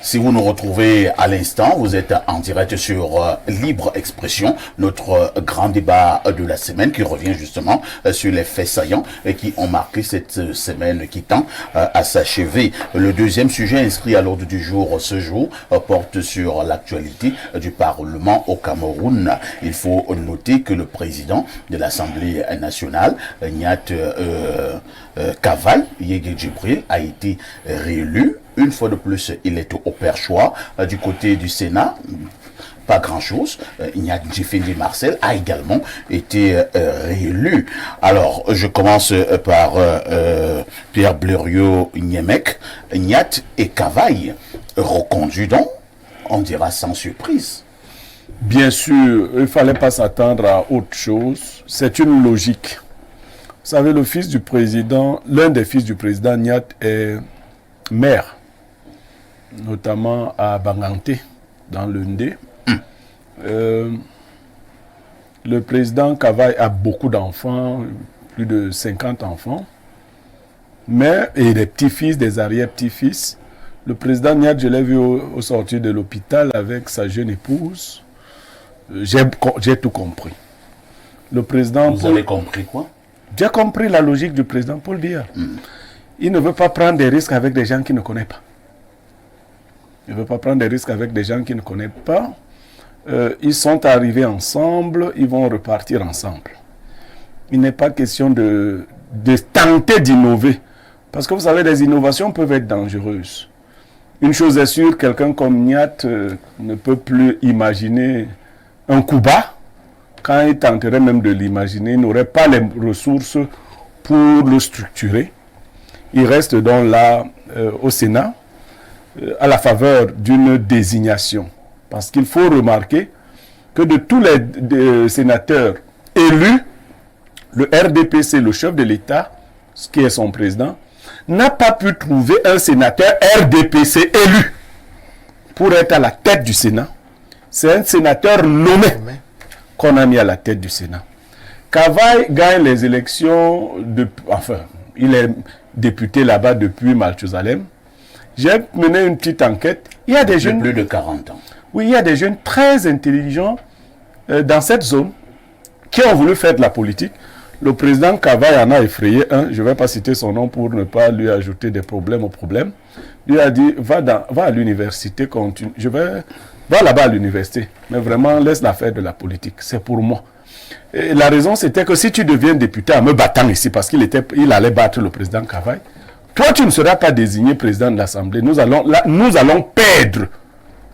Si vous nous retrouvez à l'instant, vous êtes en direct sur Libre Expression, notre grand débat de la semaine qui revient justement sur les faits saillants qui ont marqué cette semaine qui tend à s'achever. Le deuxième sujet inscrit à l'ordre du jour ce jour porte sur l'actualité du Parlement au Cameroun. Il faut noter que le président de l'Assemblée nationale, Nyat Cavale Yege Djibril, a été réélu. Une fois de plus, il est au perchoir. Du côté du Sénat, pas grand-chose. Nyat Djifendi Marcel a également été réélu. Alors, je commence par Pierre Blériot Niemek. Nyat et Cavale reconduits donc, on dira sans surprise. Bien sûr, il ne fallait pas s'attendre à autre chose. C'est une logique. Vous savez, le fils du président, l'un des fils du président, Nyat, est maire, notamment à Banganté, dans le Ndé. Le président Cavale a beaucoup d'enfants, plus de 50 enfants, et des petits-fils, des arrière-petits-fils. Le président Nyat, je l'ai vu au sortir de l'hôpital avec sa jeune épouse. J'ai tout compris. Le président Vous avez compris quoi? J'ai compris la logique du président Paul Biya. Il ne veut pas prendre des risques avec des gens qu'il ne connaît pas. Il ne veut pas prendre des risques avec des gens qu'il ne connaît pas. Ils sont arrivés ensemble, ils vont repartir ensemble. Il n'est pas question de tenter d'innover. Parce que vous savez, les innovations peuvent être dangereuses. Une chose est sûre, quelqu'un comme Nyat ne peut plus imaginer un coup bas. Quand il tenterait même de l'imaginer, il n'aurait pas les ressources pour le structurer. Il reste donc là au Sénat à la faveur d'une désignation. Parce qu'il faut remarquer que de tous les sénateurs élus, le RDPC, le chef de l'État, ce qui est son président, n'a pas pu trouver un sénateur RDPC élu pour être à la tête du Sénat. C'est un sénateur nommé qu'on a mis à la tête du Sénat. Cavale gagne les élections, il est député là-bas depuis Malchuzalem. J'ai mené une petite enquête. Il y a des jeunes... Plus de 40 ans. Oui, il y a des jeunes très intelligents dans cette zone qui ont voulu faire de la politique. Le président Cavale en a effrayé un, je ne vais pas citer son nom pour ne pas lui ajouter des problèmes aux problèmes. Lui a dit, va à l'université, va là-bas à l'université, mais vraiment laisse-la faire de la politique, c'est pour moi. Et la raison c'était que si tu deviens député en me battant ici, parce qu'il allait battre le président Cavale, toi tu ne seras pas désigné président de l'Assemblée, nous allons perdre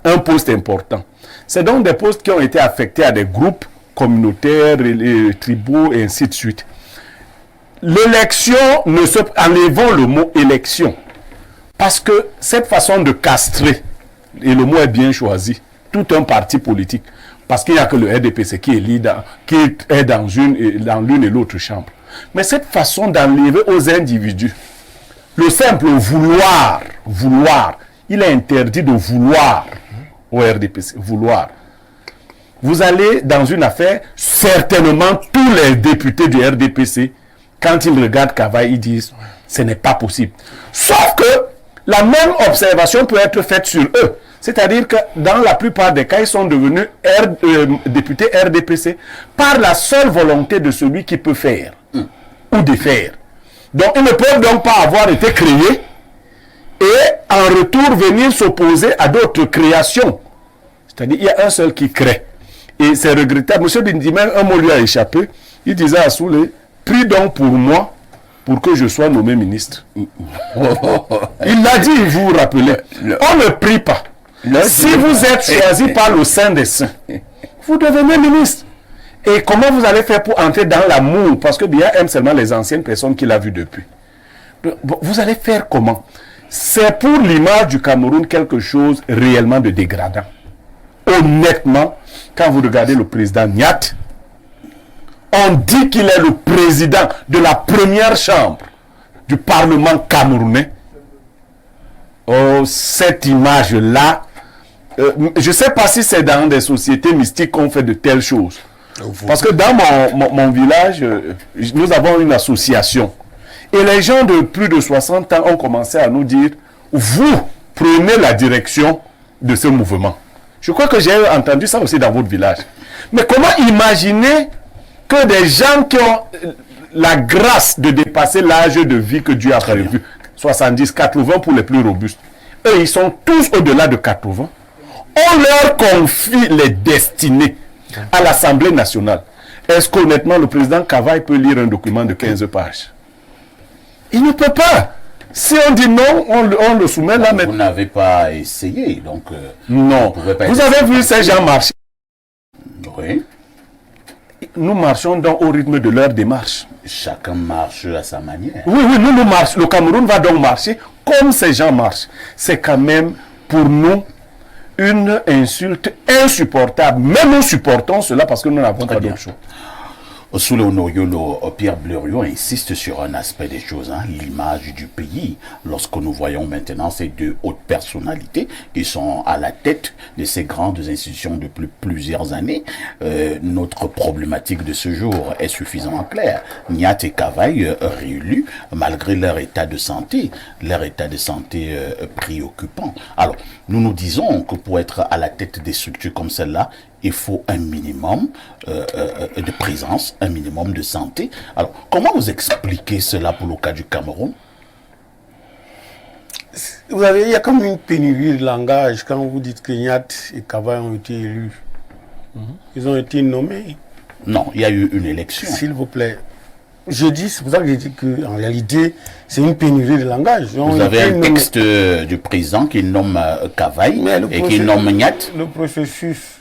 un poste important. C'est donc des postes qui ont été affectés à des groupes communautaires, et tribaux et ainsi de suite. L'élection, enlevons le mot élection, parce que cette façon de castrer, et le mot est bien choisi, tout un parti politique, parce qu'il n'y a que le RDPC qui est dans l'une et l'autre chambre. Mais cette façon d'enlever aux individus, le simple vouloir, il est interdit de vouloir au RDPC, vouloir. Vous allez dans une affaire, certainement tous les députés du RDPC, quand ils regardent Cavale, ils disent ce n'est pas possible. Sauf que la même observation peut être faite sur eux. C'est-à-dire que dans la plupart des cas, ils sont devenus députés RDPC par la seule volonté de celui qui peut faire ou défaire. Donc ils ne peuvent donc pas avoir été créés et en retour venir s'opposer à d'autres créations. C'est-à-dire qu'il y a un seul qui crée. Et c'est regrettable. M. Bindimé, un mot lui a échappé. Il disait à Soulé, prie donc pour moi pour que je sois nommé ministre. Il l'a dit, vous vous rappelez. On ne prie pas. Si vous êtes choisi par le Saint des Saints, vous devenez ministre. Et comment vous allez faire pour entrer dans l'amour? Parce que Biya aime seulement les anciennes personnes qu'il a vues depuis. Vous allez faire comment? C'est pour l'image du Cameroun quelque chose réellement de dégradant. Honnêtement, quand vous regardez le président Nyat, on dit qu'il est le président de la première chambre du Parlement camerounais. Oh, cette image-là, je ne sais pas si c'est dans des sociétés mystiques qu'on fait de telles choses. Parce que dans mon village, nous avons une association. Et les gens de plus de 60 ans ont commencé à nous dire, vous, prenez la direction de ce mouvement. Je crois que j'ai entendu ça aussi dans votre village. Mais comment imaginer que des gens qui ont la grâce de dépasser l'âge de vie que Dieu a prévu, 70, 80 pour les plus robustes, eux, ils sont tous au-delà de 80, on leur confie les destinées à l'Assemblée nationale. Est-ce qu'honnêtement, le président Kavaï peut lire un document de 15 pages? Il ne peut pas. Si on dit non, on le soumet là maintenant. Vous n'avez pas essayé, donc... non. Vous avez vu ces gens marcher? Oui. Nous marchons donc au rythme de leur démarche. Chacun marche à sa manière. Oui, nous marchons. Le Cameroun va donc marcher comme ces gens marchent. C'est quand même pour nous une insulte insupportable. Même nous supportons cela parce que nous n'avons pas d'autre chose. Soule Honoyolo, Pierre Blériot insiste sur un aspect des choses, l'image du pays. Lorsque nous voyons maintenant ces deux hautes personnalités qui sont à la tête de ces grandes institutions depuis plusieurs années, notre problématique de ce jour est suffisamment claire. Niat et Kavaï réélus malgré leur état de santé préoccupant. Alors, nous nous disons que pour être à la tête des structures comme celle-là, il faut un minimum de présence, un minimum de santé. Alors, comment vous expliquez cela pour le cas du Cameroun? Vous savez, il y a comme une pénurie de langage quand vous dites que Niat et Kavaï ont été élus. Ils ont été nommés. Non, il y a eu une élection. S'il vous plaît. Je dis, c'est pour ça que je dis qu'en réalité, c'est une pénurie de langage. Vous avez un texte du président qui nomme Kavaï et qui nomme Niat. Le processus.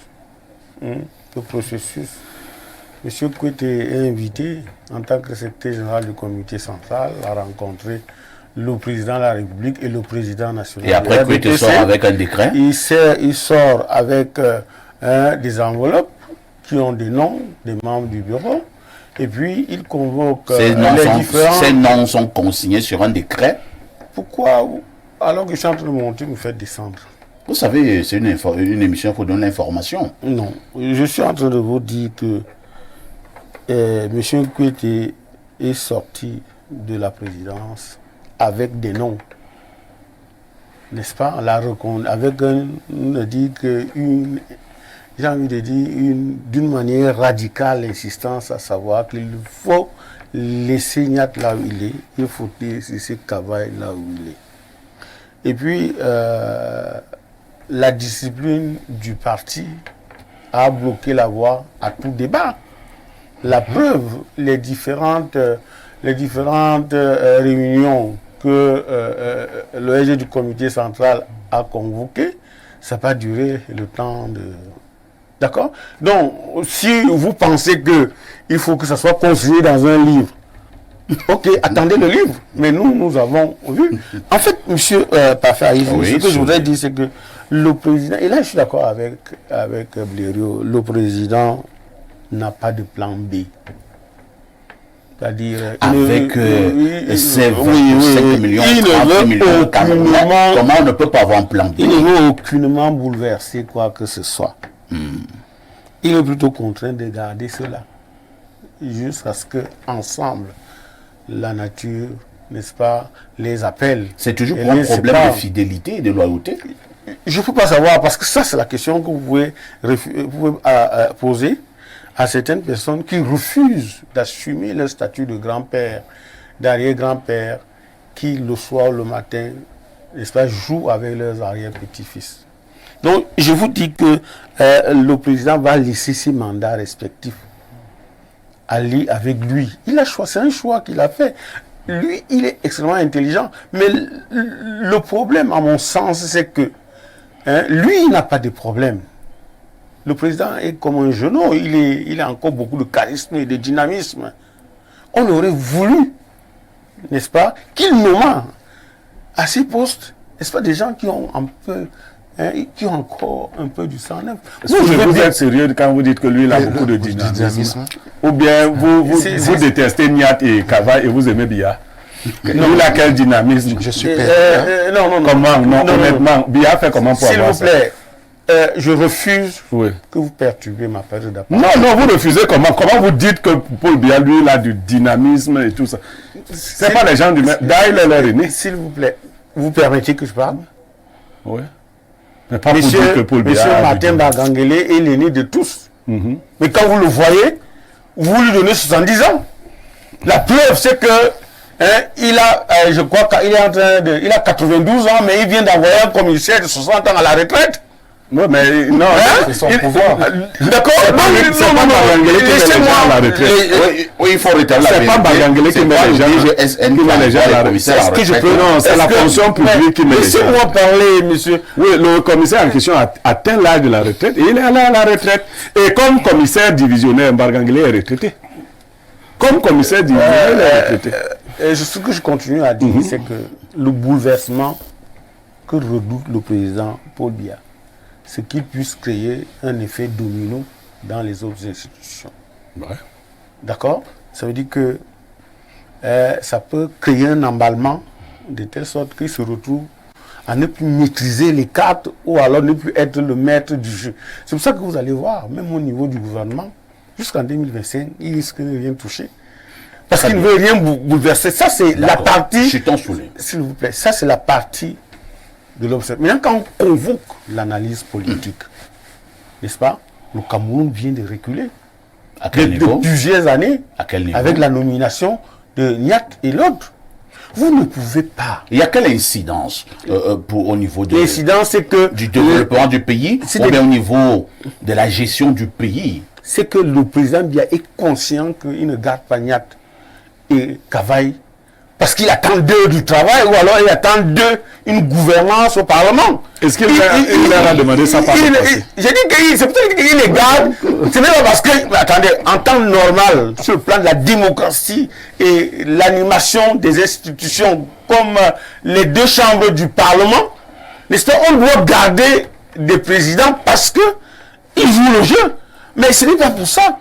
M. Kouete est invité en tant que secrétaire général du comité central à rencontrer le président de la République et le président national. Et après, Kouete sort avec un décret? Il sort avec des enveloppes qui ont des noms des membres du bureau. Et puis, il convoque ces noms sont consignés sur un décret. Pourquoi, alors que je suis en train de monter, vous faites descendre? Vous savez, c'est une émission pour donner l'information. Non, je suis en train de vous dire que M. Kouete est sorti de la présidence avec des noms. N'est-ce pas? Avec j'ai envie de dire, d'une manière radicale, l'insistance à savoir qu'il faut laisser Niat là où il est, il faut laisser Kavaï là où il est. Et puis, la discipline du parti a bloqué la voie à tout débat. La preuve, les différentes réunions que le SG du comité central a convoquées, ça n'a pas duré le temps de... D'accord? Donc, si vous pensez qu'il faut que ça soit consigné dans un livre, ok, attendez le livre. Mais nous avons vu. En fait, monsieur Parfait, ce que je voudrais dire, c'est que le président, et là je suis d'accord avec Blériot, le président n'a pas de plan B. C'est-à-dire... Avec ces 25 millions, 30 millions, comment on ne peut pas avoir un plan B? Il ne veut aucunement bouleverser quoi que ce soit. Il est plutôt contraint de garder cela. Jusqu'à ce que, ensemble, la nature, n'est-ce pas, les appelle. C'est toujours pour un problème de fidélité et de loyauté? Je ne peux pas savoir, parce que ça, c'est la question que vous pouvez poser à certaines personnes qui refusent d'assumer leur statut de grand-père, d'arrière-grand-père, qui, le soir, le matin, n'est-ce pas, jouent avec leurs arrière-petits-fils. Donc, je vous dis que le président va laisser ses mandats respectifs aller avec lui. Il a choisi, c'est un choix qu'il a fait. Lui, il est extrêmement intelligent. Mais le problème, à mon sens, c'est que lui, il n'a pas de problème. Le président est comme un genou. Il a encore beaucoup de charisme et de dynamisme. On aurait voulu, n'est-ce pas, qu'il nomme à ces postes, n'est-ce pas, des gens qui ont un peu... qui ont encore un peu du sang neuf. Vous êtes sérieux quand vous dites que lui, il a beaucoup de dynamisme? Ou bien vous détestez Niat et Kavaï et vous aimez Biya? Non, il a quel dynamisme? Je suis non. Comment? Non, honnêtement, Biya fait comment pour avoir ça? S'il vous plaît, je refuse que vous perturbez ma période d'appel. Non, vous refusez comment? Comment vous dites que Paul Biya, lui, il a du dynamisme et tout ça? C'est pas les gens du même... D'ailleurs, il est leur aîné. S'il vous plaît, vous permettez que je parle? Oui. Mais pas Monsieur, pour dire que Paul Biya Monsieur a Martin du- Bagangele est l'aîné de tous. Mhm. Mais quand vous le voyez, vous lui donnez 70 ans. La preuve, c'est que il a, je crois qu'il est en train de, il a 92 ans, mais il vient d'envoyer un commissaire de 60 ans à la retraite. Oui, mais non, C'est son pouvoir. D'accord. c'est pas Bagangele qui met les gens à la retraite. Oui, il faut rétablir la C'est pas vérité. Bagangele qui C'est met pas les le gens DGSN qui met les gens à la retraite. commissaire à Est-ce que je retraite. peux... Non, c'est la fonction publique qui met les gens. Laissez-moi parler, monsieur. Oui, le commissaire en question a atteint l'âge de la retraite et il est allé à la retraite. Et comme commissaire divisionnaire, Bagangele est retraité. Comme commissaire divisionnaire, il est retraité. Ce que je continue à dire, c'est que le bouleversement que redoute le président Paul Biya, c'est qu'il puisse créer un effet domino dans les autres institutions. Ouais. D'accord? Ça veut dire que ça peut créer un emballement de telle sorte qu'il se retrouve à ne plus maîtriser les cartes ou alors ne plus être le maître du jeu. C'est pour ça que vous allez voir, même au niveau du gouvernement, jusqu'en 2025, il risque de rien toucher. Parce qu'il ne veut rien bouleverser. Ça, c'est la partie... Chutons sous les. S'il vous plaît, ça, c'est la partie de l'observation. Maintenant, quand on convoque l'analyse politique, n'est-ce pas? Le Cameroun vient de reculer. À quel De niveau? plusieurs années, À quel niveau? avec la nomination de Niat et l'autre. Vous ne pouvez pas. Il y a quelle incidence au niveau de, L'incidence, c'est que du développement du pays c'est ou des- bien au niveau de la gestion du pays? c'est que le président Biya est conscient qu'il ne garde pas Niat et Kavaï parce qu'il attend d'eux du travail ou alors il attend d'eux une gouvernance au Parlement. Est-ce qu'il leur a demandé ça par le passé? J'ai dit que c'est peut-être qu'il les garde. C'est même pas parce que, mais attendez, en temps normal, sur le plan de la démocratie et l'animation des institutions comme les deux chambres du Parlement, n'est-ce pas, on doit garder des présidents parce que ils jouent le jeu. Mais ce n'est pas pour ça.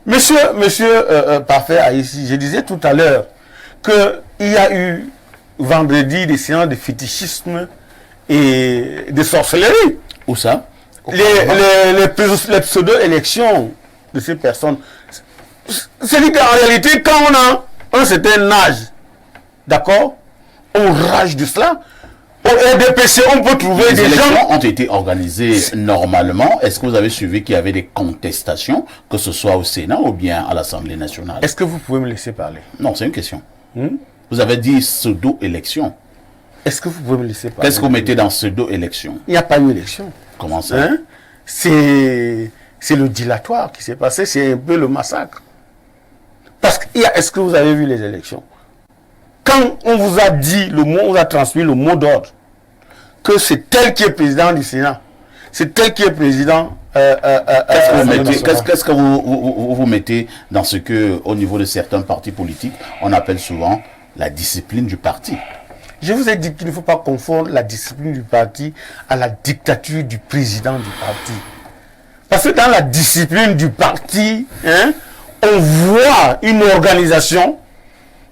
Monsieur Parfait Haïssi, je disais tout à l'heure qu'il y a eu vendredi des séances de fétichisme et de sorcellerie. Où ça? Les pseudo-élections de ces personnes. C'est-à-dire qu'en réalité, quand on a un certain âge, d'accord, on rage de cela. Au RDPC, on peut trouver Les des élections gens. ont été organisées normalement. Est-ce que vous avez suivi qu'il y avait des contestations, que ce soit au Sénat ou bien à l'Assemblée nationale? Est-ce que vous pouvez me laisser parler? Non, c'est une question. Vous avez dit pseudo-élection. Est-ce que vous pouvez me laisser parler? Qu'est-ce que vous mettez dans pseudo-élection? Il n'y a pas eu élection. Comment ça? Hein? C'est le dilatoire qui s'est passé, c'est un peu le massacre. Parce que, est-ce que vous avez vu les élections? Quand on vous a dit le mot, on vous a transmis le mot d'ordre, que c'est tel qui est président du Sénat, c'est tel qui est président. Qu'est-ce que vous mettez dans ce que, au niveau de certains partis politiques, on appelle souvent la discipline du parti? Je vous ai dit qu'il ne faut pas confondre la discipline du parti à la dictature du président du parti. Parce que dans la discipline du parti, on voit une organisation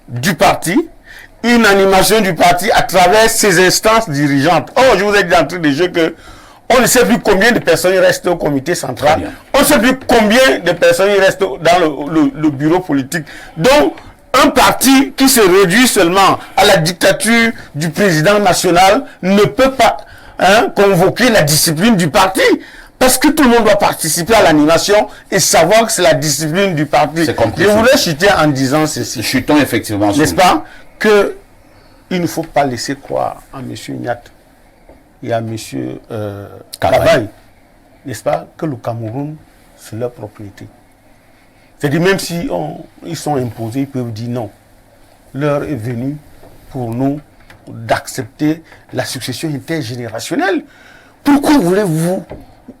du parti, une animation du parti à travers ses instances dirigeantes. Oh, je vous ai dit d'entrée de jeu que on ne sait plus combien de personnes il reste au comité central. On ne sait plus combien de personnes il reste dans le bureau politique. Donc, un parti qui se réduit seulement à la dictature du président national ne peut pas convoquer la discipline du parti. Parce que tout le monde doit participer à l'animation et savoir que c'est la discipline du parti. Je voulais chuter en disant ceci. Chutons effectivement. N'est-ce pas? Que il ne faut pas laisser croire à M. Niat et à M. Kavaï, n'est-ce pas, que le Cameroun, c'est leur propriété. C'est-à-dire, même si ils sont imposés, ils peuvent dire non. L'heure est venue pour nous d'accepter la succession intergénérationnelle. Pourquoi voulez-vous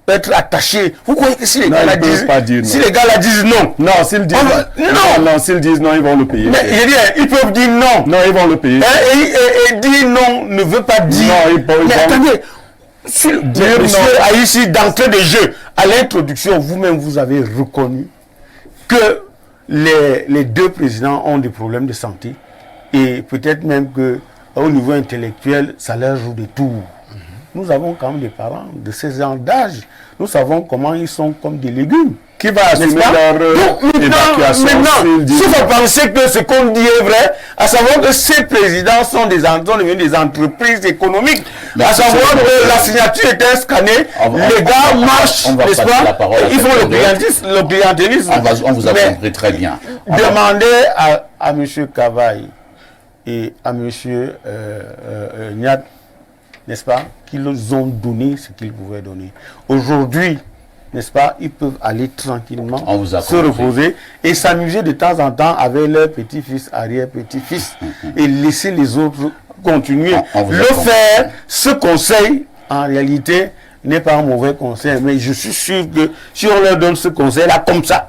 être attaché? Vous croyez que si les gars la disent, si les gars la disent non, non, s'ils disent non, s'ils disent non, ils vont le payer. Mais je dis, ils peuvent dire non. Non, ils vont le payer. Et dire non ne veut pas dire. Non, mais attendez, monsieur Haïssi, d'entrée de jeu, à l'introduction, vous-même, vous avez reconnu que les deux présidents ont des problèmes de santé et peut-être même que au niveau intellectuel, ça leur joue des tours. Nous avons quand même des parents de 16 ans d'âge. Nous savons comment ils sont comme des légumes. Qui va assumer N'est-ce pas? leur Donc, évacuation maintenant, si vous pensez que ce qu'on dit est vrai, à savoir que ces présidents sont devenus des entreprises économiques, Merci, à savoir c'est que la signature était scannée, les gars marchent, n'est-ce pas? Ils font le clientélisme. On vous a Mais compris très bien. demandez à M. Cavaille et à M. Niad, n'est-ce pas, qu'ils ont donné ce qu'ils pouvaient donner. Aujourd'hui, n'est-ce pas, ils peuvent aller tranquillement On vous a se compris. reposer et s'amuser de temps en temps avec leurs petits-fils, arrière-petits-fils et laisser les autres continuer. On vous a Le compris. faire, ce conseil, en réalité, n'est pas un mauvais conseil, mais je suis sûr que si on leur donne ce conseil-là comme ça,